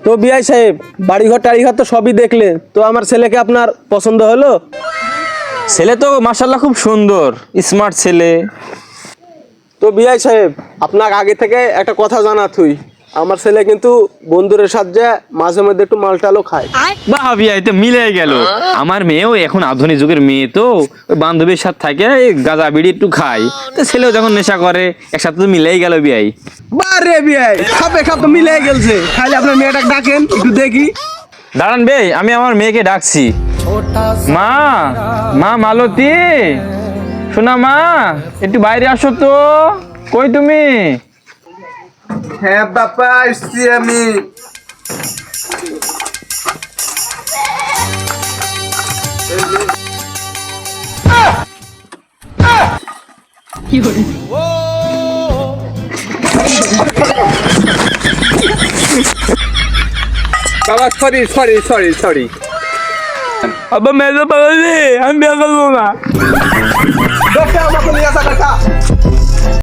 তো বিআই সাহেব, বাড়িঘর টাড়িঘর তো সবই দেখলে, তো আমার ছেলেকে আপনার পছন্দ হলো? ছেলে তো মাশাআল্লাহ খুব সুন্দর, স্মার্ট ছেলে। তো বিআই সাহেব, আপনাকে আগে থেকে একটা কথা জানা থুই, আমার ছেলে কিন্তু বন্ধুদের সাথে মাঝে মধ্যে একটু মালটালও খায়। বাহ বিয়াই তো মিলে গেল। আমার মেয়েও এখন আধুনিক যুগের মেয়ে, তো ওই বান্ধবীর সাথে থাকে গাঁজা বিড়ি একটু খায়, তো ছেলেও যখন নেশা করে একসাথে তো মিলেই গেল বিয়াই। বারে বিআই, খাপে খাপ তো মিলে গেলছে, খালি আপনার মেয়েটাকে ডাকেন একটু দেখি। দাঁড়ান বে, আমি আমার মেয়েকে ডাকছি। মা, মা মালতী, শোনা মা, একটু বাইরে আসো তো। কই তুমি? হ্যাঁ বাবা, আসছি আমি। বাবা সরি সরি সরি সরি। আবার মেয়ে পাবো, আমি বিয়ে করবো না। আমাকে নিয়ে আসা বেটা।